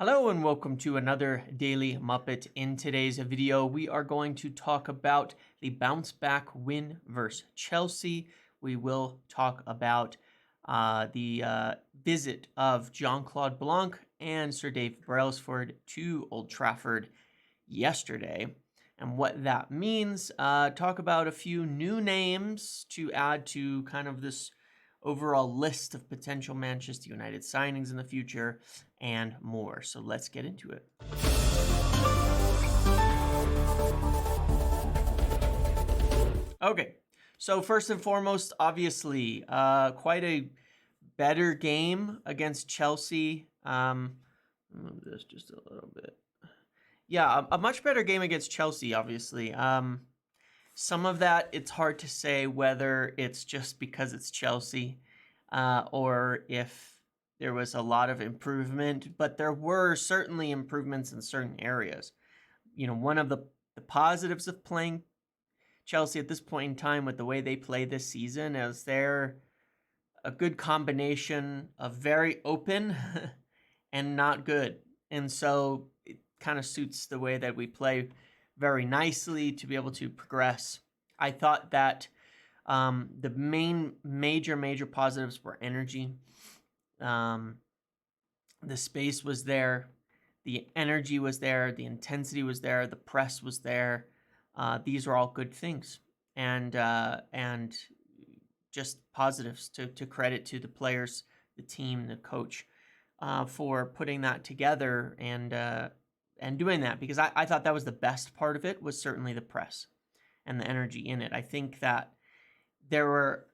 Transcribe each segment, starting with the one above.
Hello and welcome to another Daily Muppet. In today's video, we are going to talk about the Bounceback win versus Chelsea. We will talk about the visit of Jean-Claude Blanc and Sir Dave Brailsford to Old Trafford yesterday and what that means. Talk about a few new names to add to kind of this overall list of potential Manchester United signings in the future and more. So let's get into it. Okay, so first and foremost, obviously, quite a better game against Chelsea. Move this just a little bit. Yeah, a much better game against Chelsea, obviously. Some of that, it's hard to say whether it's just because it's Chelsea or if there was a lot of improvement, but there were certainly improvements in certain areas. You know, one of the positives of playing Chelsea at this point in time with the way they play this season is they're a good combination of very open and not good. And so it kind of suits the way that we play very nicely to be able to progress. I thought that the major positives were energy. The space was there, the energy was there, the intensity was there, the press was there. These are all good things, and just positives to credit to the players, the team, the coach for putting that together and doing that, because I thought that was the best part of it, was certainly the press and the energy in it. I think that there were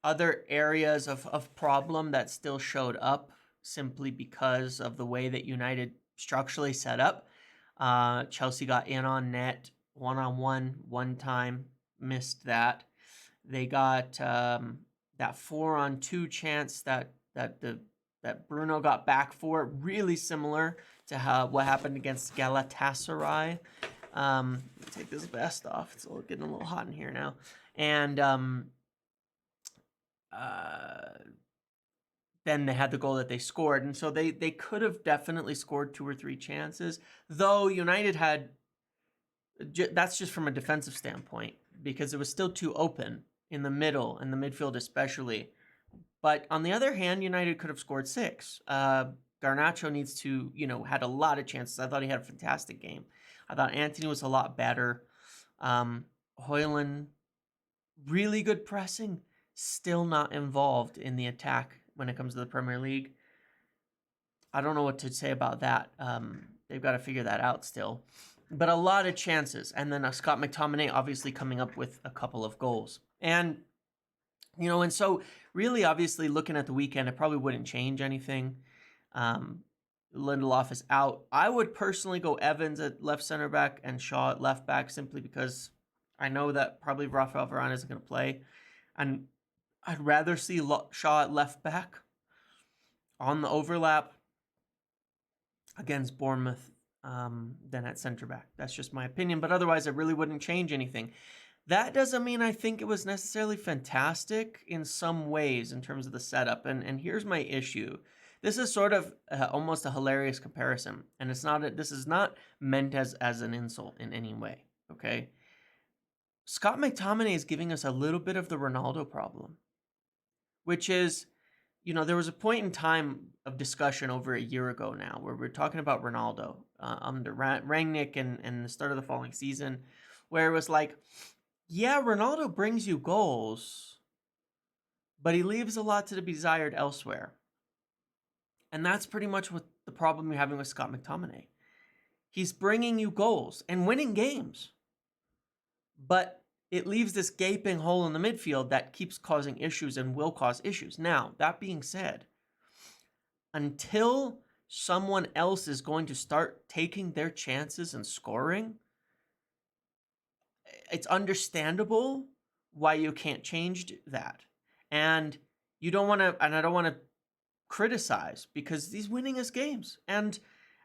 other areas of problem that still showed up simply because of the way that United structurally set up. Chelsea got in on net one-on-one one time, missed that. They got that 4-on-2 chance that Bruno got back for, really similar to what happened against Galatasaray. Take this vest off. It's getting a little hot in here now. And then they had the goal that they scored. And so they could have definitely scored 2 or 3 chances, though United had, that's just from a defensive standpoint, because it was still too open in the middle, in the midfield especially. But on the other hand, United could have scored 6. Garnacho needs to, had a lot of chances. I thought he had a fantastic game. I thought Antony was a lot better. Højlund, really good pressing, still not involved in the attack when it comes to the Premier League. I don't know what to say about that. They've got to figure that out still. But a lot of chances. And then Scott McTominay obviously coming up with a couple of goals. And, and so really, obviously, looking at the weekend, it probably wouldn't change anything. Lindelof is out. I would personally go Evans at left center back and Shaw at left back, simply because I know that probably Rafael Varane isn't going to play. And I'd rather see Shaw at left back on the overlap against Bournemouth than at center back. That's just my opinion. But otherwise, it really wouldn't change anything. That doesn't mean I think it was necessarily fantastic in some ways in terms of the setup. And here's my issue. This is sort of almost a hilarious comparison. And this is not meant as an insult in any way. Okay? Scott McTominay is giving us a little bit of the Ronaldo problem, which is, there was a point in time of discussion over a year ago now where we're talking about Ronaldo under Rangnick and the start of the following season, where it was like, yeah, Ronaldo brings you goals, but he leaves a lot to be desired elsewhere. And that's pretty much what the problem you're having with Scott McTominay. He's bringing you goals and winning games, but it leaves this gaping hole in the midfield that keeps causing issues and will cause issues. Now, that being said, until someone else is going to start taking their chances and scoring, it's understandable why you can't change that. And you don't want to, and I don't want to criticize, because he's winning us games. And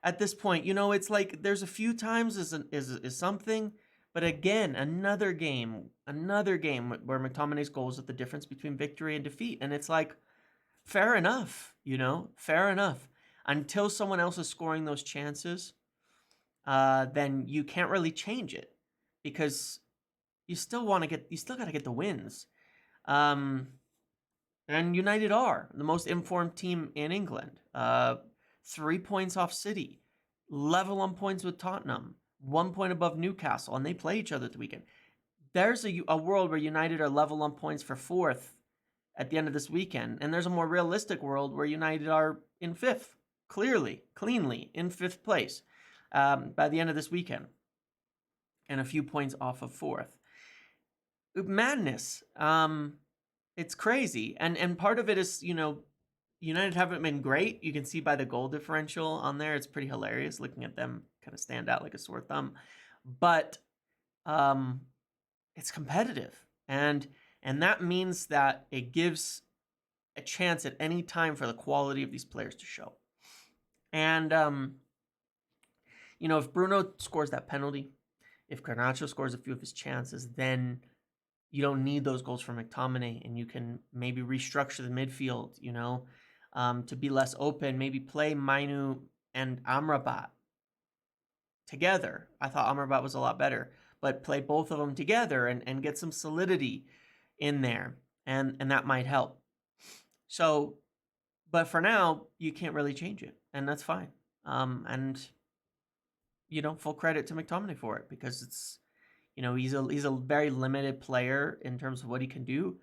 at this point, it's like there's a few times is something. But again, another game where McTominay's goals are the difference between victory and defeat. And it's like, fair enough, fair enough. until someone else is scoring those chances, then you can't really change it because you still got to get the wins. And United are the most informed team in England. 3 points off City, level on points with Tottenham, 1 point above Newcastle, and they play each other the weekend. There's a world where United are level on points for 4th at the end of this weekend, and there's a more realistic world where United are in 5th, cleanly in 5th place by the end of this weekend, and a few points off of 4th. Madness. It's crazy, and part of it is, United haven't been great. You can see by the goal differential on there. It's pretty hilarious looking at them kind of stand out like a sore thumb. But it's competitive, and that means that it gives a chance at any time for the quality of these players to show. And if Bruno scores that penalty, if Garnacho scores a few of his chances, then you don't need those goals from McTominay, and you can maybe restructure the midfield, to be less open. Maybe play Mainu and Amrabat together. I thought Amrabat was a lot better, but play both of them together and get some solidity in there, and that might help. So, but for now, you can't really change it, and that's fine. And full credit to McTominay for it, because it's, he's a very limited player in terms of what he can do,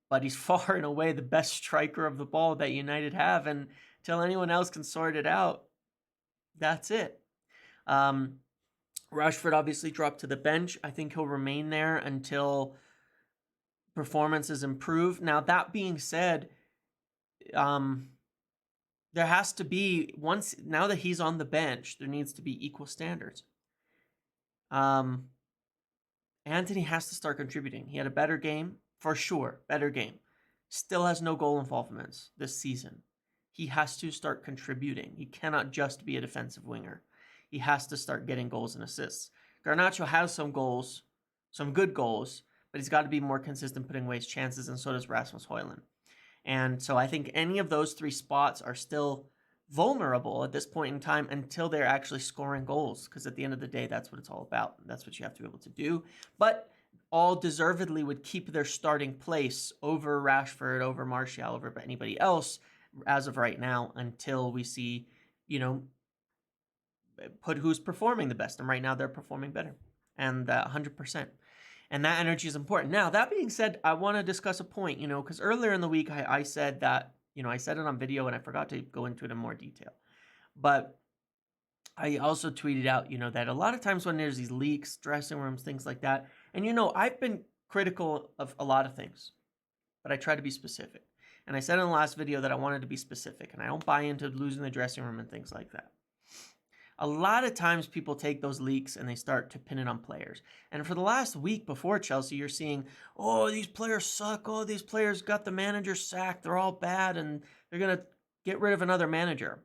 but he's far and away the best striker of the ball that United have, and until anyone else can sort it out, that's it. Rashford obviously dropped to the bench. I think he'll remain there until performances improve. Now, that being said, there has to be, now that he's on the bench, there needs to be equal standards. Anthony has to start contributing. He had a better game, for sure, better game. Still has no goal involvements this season. He has to start contributing. He cannot just be a defensive winger. He has to start getting goals and assists. Garnacho has some goals, some good goals, but he's got to be more consistent putting away his chances, and so does Rasmus Højlund. And so I think any of those 3 spots are still vulnerable at this point in time until they're actually scoring goals, because at the end of the day, that's what it's all about. That's what you have to be able to do. But all deservedly would keep their starting place over Rashford, over Martial, over anybody else as of right now, until we see, put who's performing the best. And right now they're performing better, and 100%. And that energy is important. Now, that being said, I want to discuss a point, because earlier in the week I said that, I said it on video and I forgot to go into it in more detail. But I also tweeted out, that a lot of times when there's these leaks, dressing rooms, things like that, and I've been critical of a lot of things, but I try to be specific. And I said in the last video that I wanted to be specific, and I don't buy into losing the dressing room and things like that. A lot of times people take those leaks and they start to pin it on players. And for the last week before Chelsea, you're seeing, oh, these players suck. Oh, these players got the manager sacked. They're all bad, and they're going to get rid of another manager.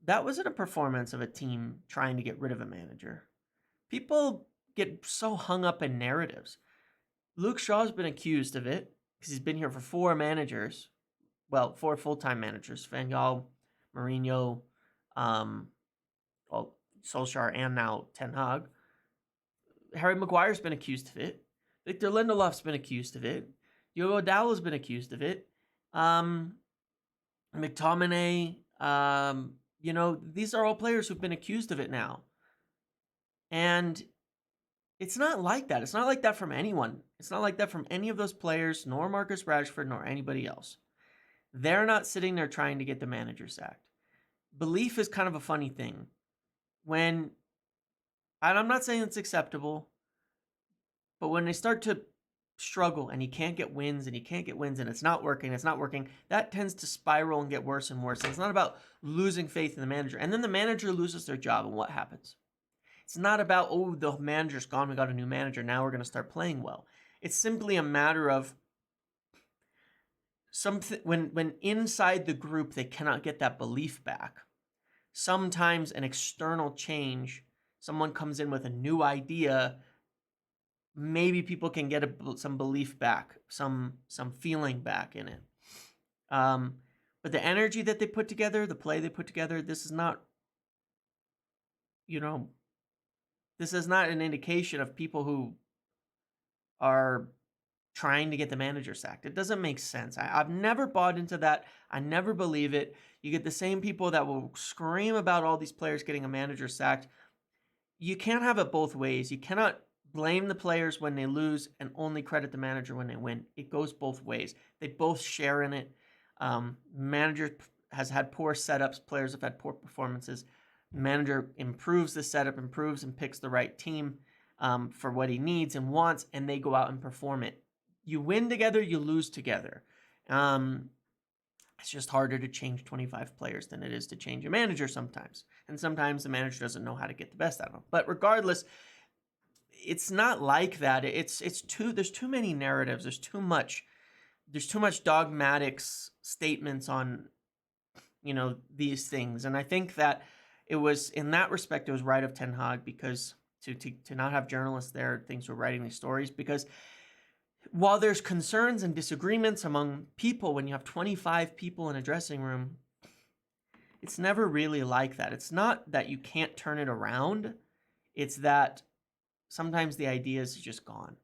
That wasn't a performance of a team trying to get rid of a manager. People get so hung up in narratives. Luke Shaw's been accused of it because he's been here for 4 managers. Well, 4 full-time managers. Van Gaal, Mourinho, Solskjaer, and now Ten Hag. Harry Maguire's been accused of it. Victor Lindelof's been accused of it. Diogo Dalot's been accused of it. McTominay, these are all players who've been accused of it now. And it's not like that. It's not like that from anyone. It's not like that from any of those players, nor Marcus Rashford, nor anybody else. They're not sitting there trying to get the manager sacked. Belief is kind of a funny thing. And I'm not saying it's acceptable, but when they start to struggle and you can't get wins and it's not working, that tends to spiral and get worse and worse. And it's not about losing faith in the manager. And then the manager loses their job, and what happens? It's not about, oh, the manager's gone, we got a new manager, now we're going to start playing well. It's simply a matter of when inside the group they cannot get that belief back. Sometimes an external change, someone comes in with a new idea, maybe people can get some belief back, some feeling back in it. But the energy that they put together, the play they put together, this is not, this is not an indication of people who are trying to get the manager sacked. It doesn't make sense. I've never bought into that. I never believe it. You get the same people that will scream about all these players getting a manager sacked. You can't have it both ways. You cannot blame the players when they lose and only credit the manager when they win. It goes both ways. They both share in it. Manager has had poor setups. Players have had poor performances. Manager improves the setup, improves and picks the right team for what he needs and wants, and they go out and perform it. You win together, you lose together. It's just harder to change 25 players than it is to change a manager sometimes. And sometimes the manager doesn't know how to get the best out of them. But regardless, it's not like that. There's too many narratives. There's too much dogmatic statements on, these things. And I think that it was, in that respect, it was right of Ten Hag because to not have journalists there, things were writing these stories, because while there's concerns and disagreements among people, when you have 25 people in a dressing room, it's never really like that. It's not that you can't turn it around. It's that sometimes the idea is just gone.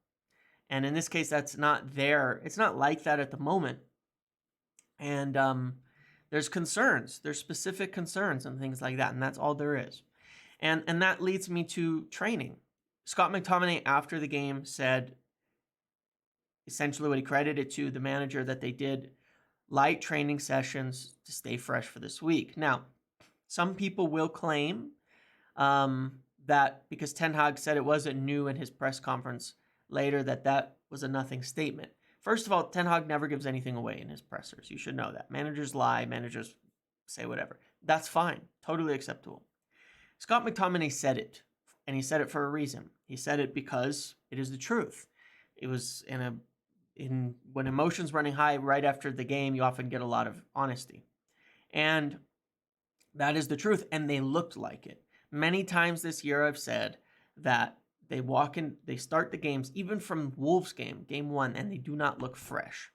And in this case, that's not there. It's not like that at the moment. And there's concerns. There's specific concerns and things like that. And that's all there is. And that leads me to training. Scott McTominay, after the game, said essentially what he credited to the manager, that they did light training sessions to stay fresh for this week. Now, some people will claim that because Ten Hag said it wasn't new in his press conference later, that was a nothing statement. First of all, Ten Hag never gives anything away in his pressers. You should know that. Managers lie. Managers say whatever. That's fine. Totally acceptable. Scott McTominay said it, and he said it for a reason. He said it because it is the truth. It was when emotions running high right after the game, you often get a lot of honesty. And that is the truth, and they looked like it. Many times this year I've said that they start the games, even from Wolves game 1, and they do not look fresh.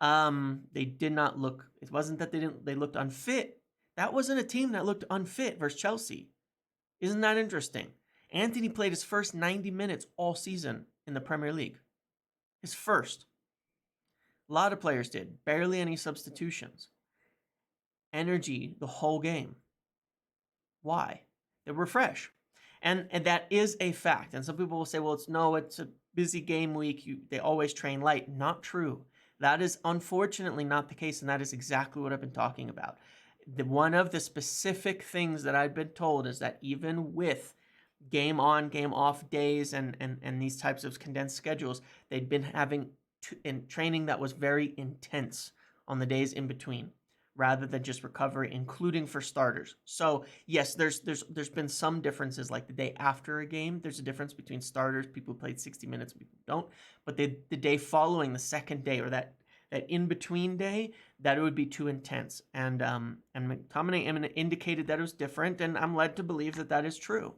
They did not look, it wasn't that they looked unfit. That wasn't a team that looked unfit versus Chelsea. Isn't that interesting? Anthony played his first 90 minutes all season in the Premier League. His first. A lot of players did. Barely any substitutions. Energy the whole game. Why? They were fresh. And that is a fact. And some people will say, well, it's a busy game week. They always train light. Not true. That is unfortunately not the case, and that is exactly what I've been talking about. One of the specific things that I've been told is that even with game on, game off days and these types of condensed schedules, they'd been having in training that was very intense on the days in between, rather than just recovery, including for starters. So yes, there's been some differences, like the day after a game, there's a difference between starters, people who played 60 minutes, people who don't. But the day following, the second day, or that in-between day, that it would be too intense. And McTominay indicated that it was different, and I'm led to believe that that is true.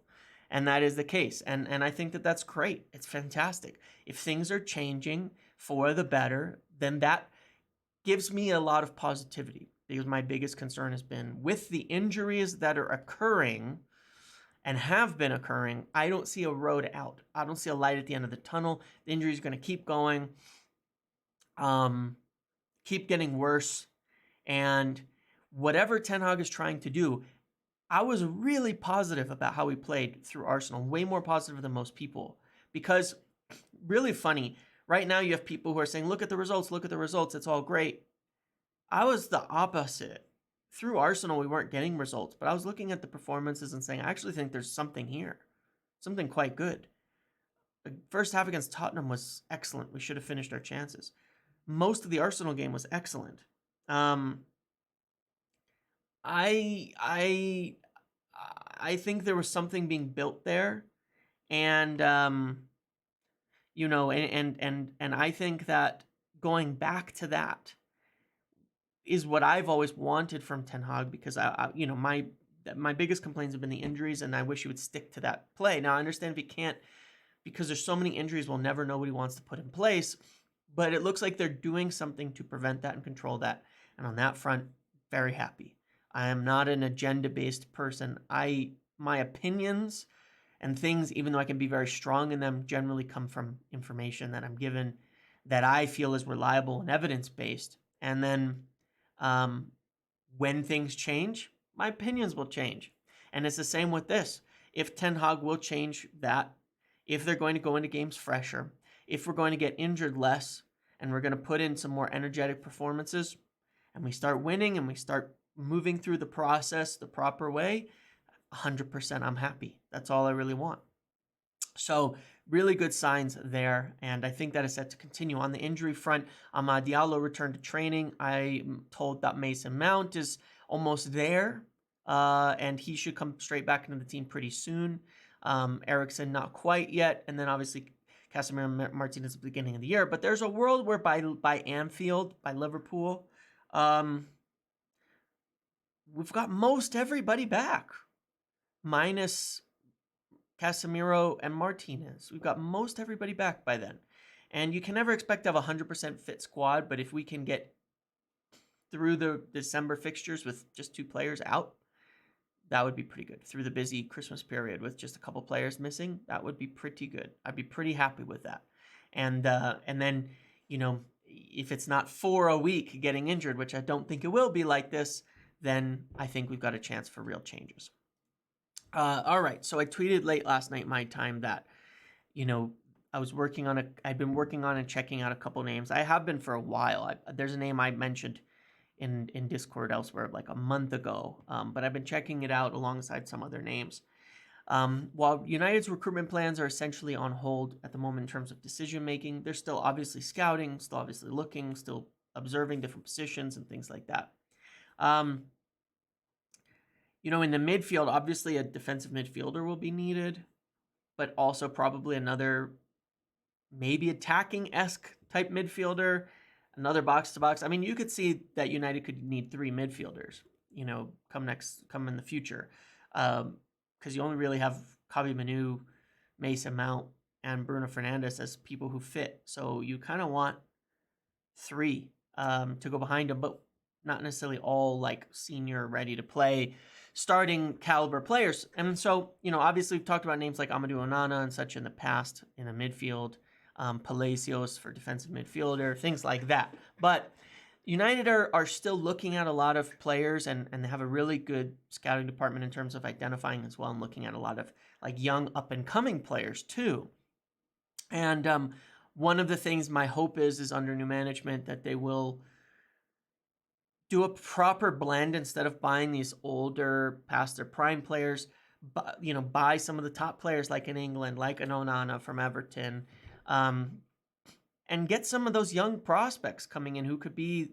And that is the case. And I think that that's great. It's fantastic. If things are changing for the better, then that gives me a lot of positivity. Because my biggest concern has been with the injuries that are occurring and have been occurring, I don't see a road out. I don't see a light at the end of the tunnel. The injury is going to keep going, keep getting worse. And whatever Ten Hag is trying to do, I was really positive about how he played through Arsenal, way more positive than most people. Because, really funny, right now you have people who are saying, look at the results, it's all great. I was the opposite. Through Arsenal, we weren't getting results, but I was looking at the performances and saying, I actually think there's something here, something quite good. The first half against Tottenham was excellent. We should have finished our chances. Most of the Arsenal game was excellent. I think there was something being built there, and and I think that going back to that is what I've always wanted from Ten Hag, because my biggest complaints have been the injuries, and I wish he would stick to that play. Now I understand if he can't, because there's so many injuries, we'll never know what he wants to put in place. But it looks like they're doing something to prevent that and control that. And on that front, very happy. I am not an agenda-based person. My opinions and things, even though I can be very strong in them, generally come from information that I'm given that I feel is reliable and evidence-based. And then when things change, my opinions will change. And it's the same with this. If Ten Hag will change that, if they're going to go into games fresher, if we're going to get injured less, and we're going to put in some more energetic performances, and we start winning and we start moving through the process the proper way, 100% I'm happy. That's all I really want. So really good signs there, and I think that is set to continue. On the injury front, Amad Diallo returned to training. I'm told that Mason Mount is almost there, and he should come straight back into the team pretty soon. Eriksson, not quite yet, and then obviously Casemiro Martinez at the beginning of the year. But there's a world where by Anfield, by Liverpool, we've got most everybody back, minus Casemiro and Martinez. We've got most everybody back by then. And you can never expect to have a 100% fit squad, but if we can get through the December fixtures with just 2 players out, that would be pretty good. Through the busy Christmas period with just a couple players missing, that would be pretty good. I'd be pretty happy with that. And then, you know, if it's not 4 a week getting injured, which I don't think it will be like this, then I think we've got a chance for real changes. All right, so I tweeted late last night my time that, you know, I've been working on and checking out a couple names. I have been for a while. There's a name I mentioned in Discord elsewhere like a month ago, but I've been checking it out alongside some other names. While United's recruitment plans are essentially on hold at the moment in terms of decision making, they're still obviously scouting, still obviously looking, still observing different positions and things like that. You know, in the midfield, obviously a defensive midfielder will be needed, but also probably another maybe attacking-esque type midfielder, another box-to-box. I mean, you could see that United could need 3 midfielders, you know, come in the future. Because you only really have Kavi Manu, Mason Mount, and Bruno Fernandes as people who fit. So you kind of want 3 to go behind them, but not necessarily all like senior, ready to play, starting caliber players. And so, you know, obviously we've talked about names like Amadou Onana and such in the past in the midfield, Palacios for defensive midfielder, things like that. But United are still looking at a lot of players and they have a really good scouting department in terms of identifying as well and looking at a lot of like young up and coming players too. And one of the things my hope is under new management that they will do a proper blend instead of buying these older, past their prime players. But, you know, buy some of the top players like in England, like an Onana from Everton, and get some of those young prospects coming in who could be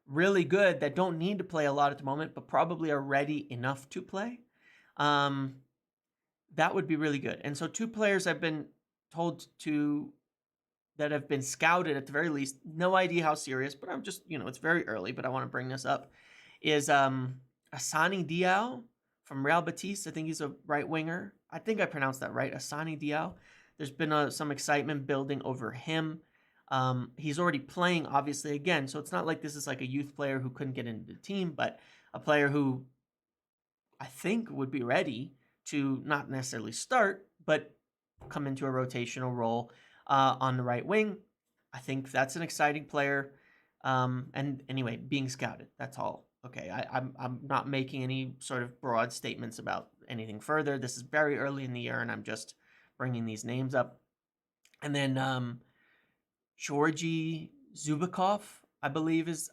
really good that don't need to play a lot at the moment, but probably are ready enough to play. That would be really good. And so 2 players I've been told to that have been scouted at the very least, no idea how serious, but I'm just, you know, it's very early, but I want to bring this up, is Asani Diao from Real Betis. I think he's a right winger. I think I pronounced that right, Asani Diao. There's been some excitement building over him. He's already playing, obviously, again, so it's not like this is like a youth player who couldn't get into the team, but a player who I think would be ready to not necessarily start, but come into a rotational role on the right wing. I think that's an exciting player. And anyway, being scouted, that's all. Okay, I'm not making any sort of broad statements about anything further. This is very early in the year, and I'm just bringing these names up. And then Georgi Zubikov, I believe is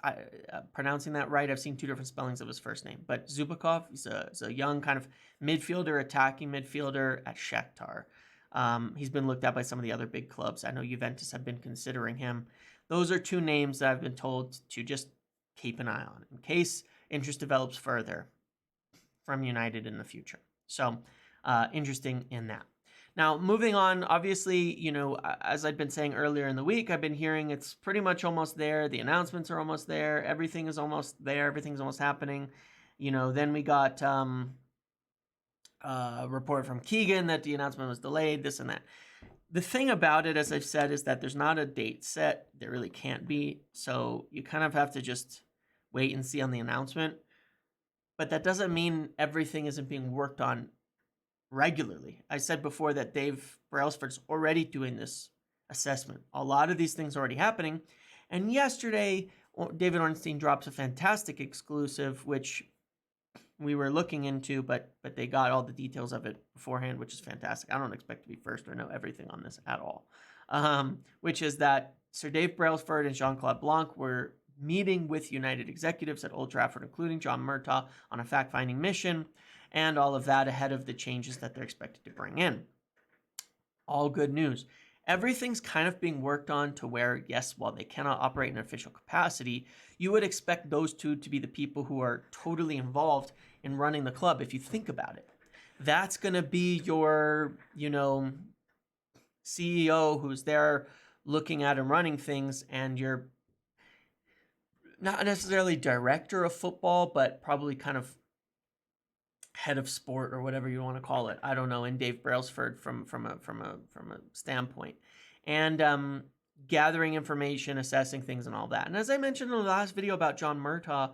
pronouncing that right. I've seen 2 different spellings of his first name, but Zubikov is a young kind of midfielder, attacking midfielder at Shakhtar. He's been looked at by some of the other big clubs. I know Juventus have been considering him. Those are 2 names that I've been told to just keep an eye on in case interest develops further from United in the future. So interesting in that. Now, moving on, obviously, you know, as I'd been saying earlier in the week, I've been hearing it's pretty much almost there. The announcements are almost there. Everything is almost there. Everything's almost happening. You know, then we got a report from Keegan that the announcement was delayed, this and that. The thing about it, as I've said, is that there's not a date set. There really can't be. So you kind of have to just wait and see on the announcement. but that doesn't mean everything isn't being worked on regularly. I said before that Dave Brailsford's already doing this assessment. A lot of these things are already happening. And yesterday, David Ornstein drops a fantastic exclusive, which we were looking into, but they got all the details of it beforehand, which is fantastic. I don't expect to be first or know everything on this at all. Which is that Sir Dave Brailsford and Jean-Claude Blanc were meeting with United executives at Old Trafford, including John Murtaugh, on a fact-finding mission, and all of that ahead of the changes that they're expected to bring in. All good news. Everything's kind of being worked on to where, yes, while they cannot operate in an official capacity, you would expect those two to be the people who are totally involved in running the club, if you think about it. That's going to be your, CEO who's there looking at and running things, and your not necessarily director of football, but probably kind of head of sport or whatever you want to call it. I don't know. In Dave Brailsford from a standpoint, and gathering information, assessing things, and all that. And as I mentioned in the last video about John Murtaugh,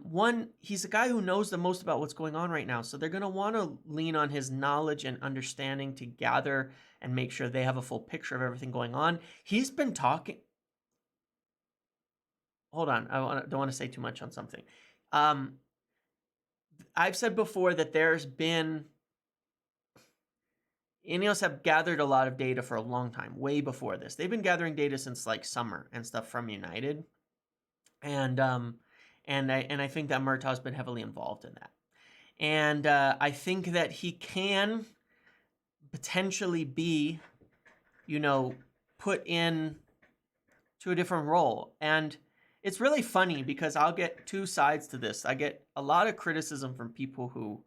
one, he's a guy who knows the most about what's going on right now. So they're going to want to lean on his knowledge and understanding to gather and make sure they have a full picture of everything going on. He's been talking. Hold on. Don't want to say too much on something. I've said before that there's been, INEOS have gathered a lot of data for a long time, way before this. They've been gathering data since like summer and stuff from United. And I think that Murtaugh's been heavily involved in that. And I think that he can potentially be, put in to a different role. And it's really funny because I'll get two sides to this. I get a lot of criticism from people who,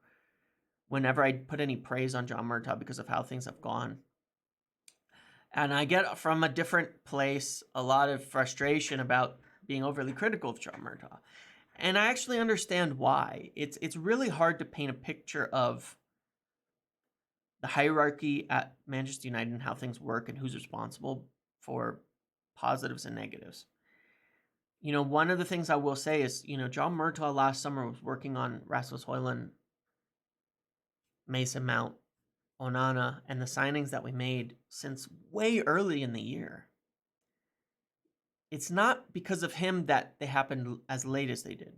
whenever I put any praise on John Murtaugh because of how things have gone, and I get from a different place a lot of frustration about being overly critical of John Murtaugh. And I actually understand why. It's really hard to paint a picture of the hierarchy at Manchester United and how things work and who's responsible for positives and negatives. One of the things I will say is, John Murtaugh last summer was working on Rasmus Højlund, Mason Mount, Onana, and the signings that we made since way early in the year. It's not because of him that they happened as late as they did.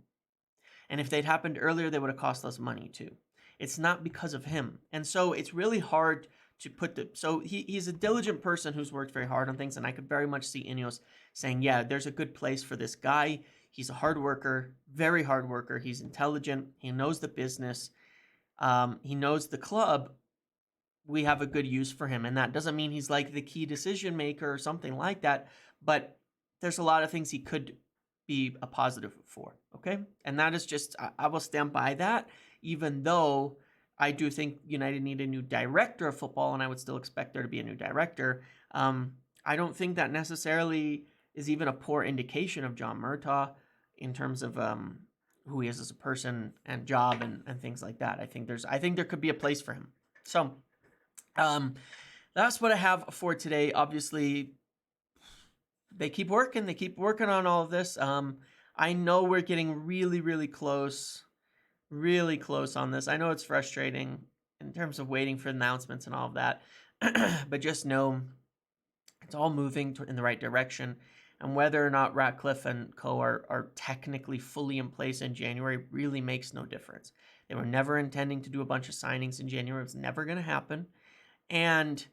And if they'd happened earlier, they would have cost us money too. It's not because of him. And so it's really hard to put so he's a diligent person who's worked very hard on things, and I could very much see INEOS saying, yeah, there's a good place for this guy. He's a hard worker, very hard worker. He's intelligent. He knows the business. He knows the club. We have a good use for him. And that doesn't mean he's like the key decision maker or something like that, but there's a lot of things he could be a positive for, okay? And that is just, I will stand by that, even though I do think United need a new director of football, and I would still expect there to be a new director. I don't think that necessarily is even a poor indication of John Murtaugh in terms of who he is as a person and job and things like that. I think there could be a place for him. So that's what I have for today. Obviously, they keep working on all of this. I know we're getting really, really close on this. I know it's frustrating in terms of waiting for announcements and all of that, but just know it's all moving in the right direction. And whether or not Ratcliffe and co are technically fully in place in January really makes no difference. They were never intending to do a bunch of signings in January. It's never going to happen. And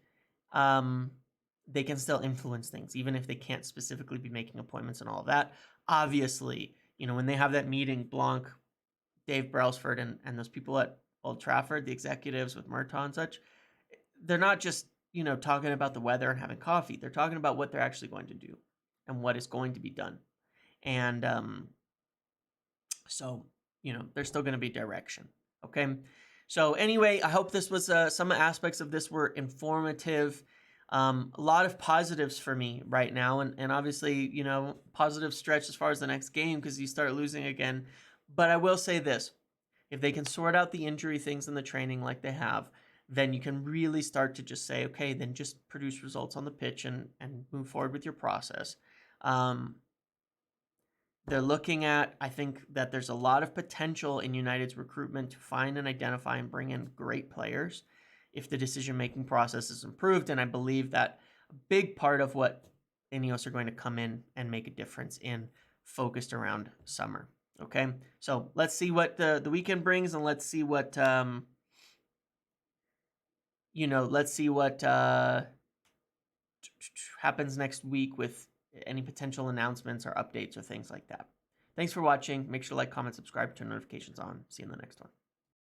they can still influence things, even if they can't specifically be making appointments and all of that. Obviously, when they have that meeting, Blanc, Dave Brailsford, and those people at Old Trafford, the executives with Murtaugh and such, they're not just, talking about the weather and having coffee. They're talking about what they're actually going to do and what is going to be done. And so, there's still going to be direction. Okay. So anyway, I hope this was some aspects of this were informative. A lot of positives for me right now. And obviously, positive stretch as far as the next game because you start losing again. But I will say this, if they can sort out the injury things in the training like they have, then you can really start to just say, okay, then just produce results on the pitch and move forward with your process. they're looking at, I think that there's a lot of potential in United's recruitment to find and identify and bring in great players if the decision-making process is improved. And I believe that a big part of what INEOS are going to come in and make a difference in focused around summer. Okay, so let's see what the weekend brings, and let's see what let's see what happens next week with any potential announcements or updates or things like that. Thanks for watching. Make sure to like, comment, subscribe, turn notifications on. See you in the next one.